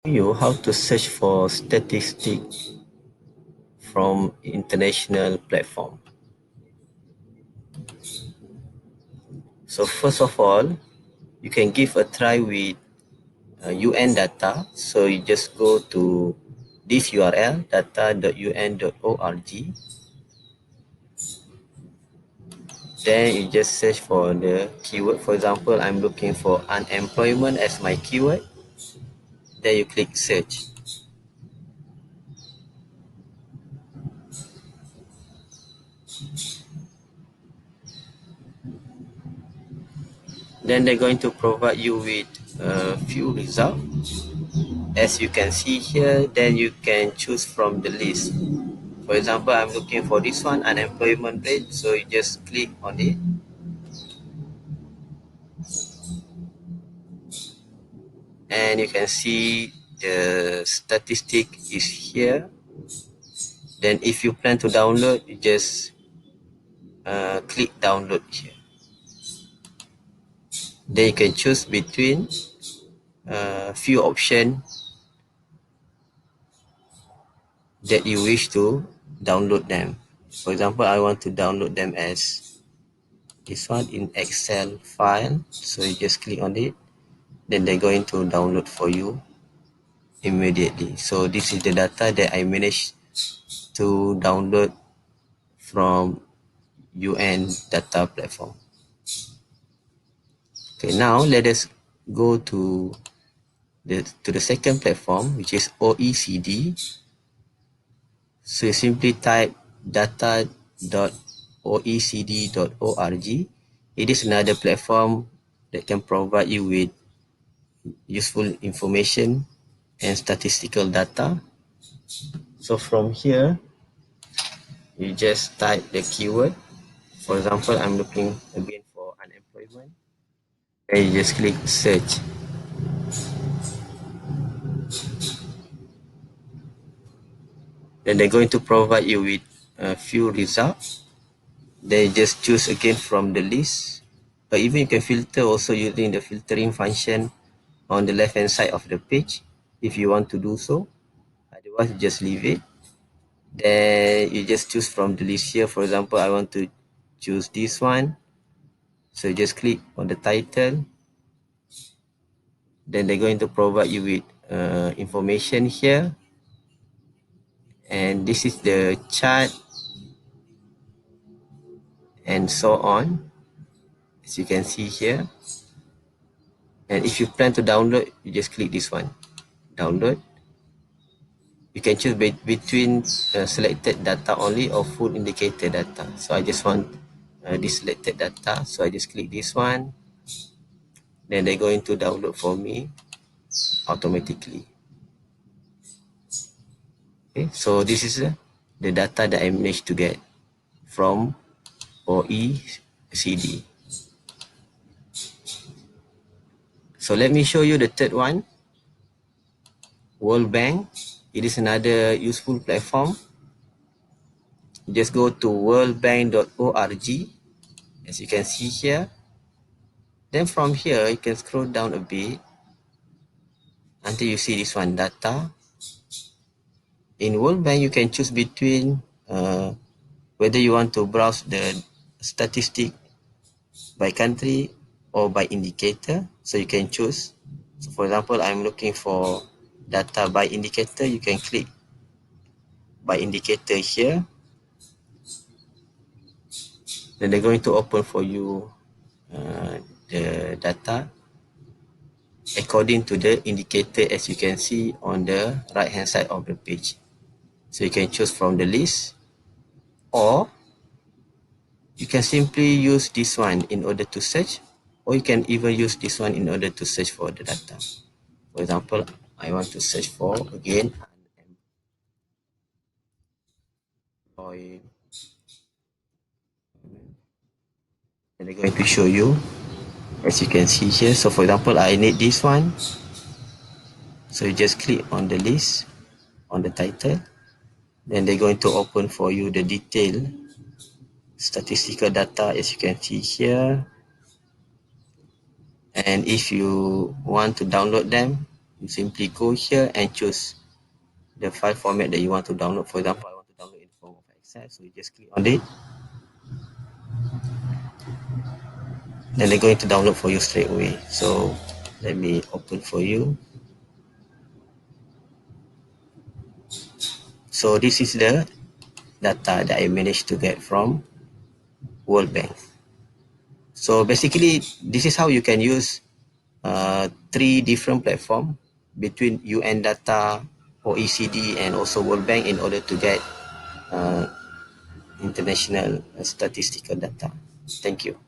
You how to search for statistics from international platform. So first of all, you can give a try with UN data. So you just go to this URL data.un.org. Then you just search for the keyword. For example, I'm looking for unemployment as my keyword. Then you click search. Then they're going to provide you with a few results. As you can see here, then you can choose from the list. For example, I'm looking for this one, unemployment rate. So you just click on it. And you can see the statistic is here. Then if you plan to download, you just click download here. Then you can choose between few options that you wish to download them. For example, I want to download them as this one in Excel file. So you just click on it. Then they're going to download for you immediately. So this is the data that I managed to download from UN data platform. Okay, now let us go to the second platform, which is OECD. So you simply type data.oecd.org. It is another platform that can provide you with useful information and statistical data. So from here, you just type the keyword. For example, I'm looking again for unemployment. And you just click search. Then they're going to provide you with a few results. Then you just choose again from the list. But even you can filter also using the filtering function on the left hand side of the page if you want to do so. Otherwise, you just leave it. Then you just choose from the list here. For example, I want to choose this one. So you just click on the title. Then they're going to provide you with information here. And this is the chart and so on, as you can see here. And if you plan to download, you just click this one, download. You can choose between selected data only or full indicator data. So I just want this selected data. So I just click this one. Then they're going to download for me automatically. Okay, so this is the data that I managed to get from OECD. So let me show you the third one, World Bank. It is another useful platform. Just go to worldbank.org, as you can see here. Then from here, you can scroll down a bit until you see this one, data. In World Bank, you can choose between whether you want to browse the statistic by country or by indicator. So you can choose. So for example, I'm looking for data by indicator. You can click by indicator here. Then they're going to open for you the data according to the indicator, as you can see on the right hand side of the page. So you can choose from the list, or you can simply use this one in order to search, or you can even use this one in order to search for the data. For example, I want to search for again unemployment. And I'm going to show you, as you can see here. So for example, I need this one. So you just click on the list, on the title. Then they're going to open for you the detailed statistical data, as you can see here. And if you want to download them, You simply go here and choose the file format that you want to download. For example, I want to download in the form of Excel, so you just click on it. Then they're going to download for you straight away. So let me open for you. So this is the data that I managed to get from World Bank. So basically, this is how you can use three different platforms between UN data, OECD, and also World Bank in order to get international statistical data. Thank you.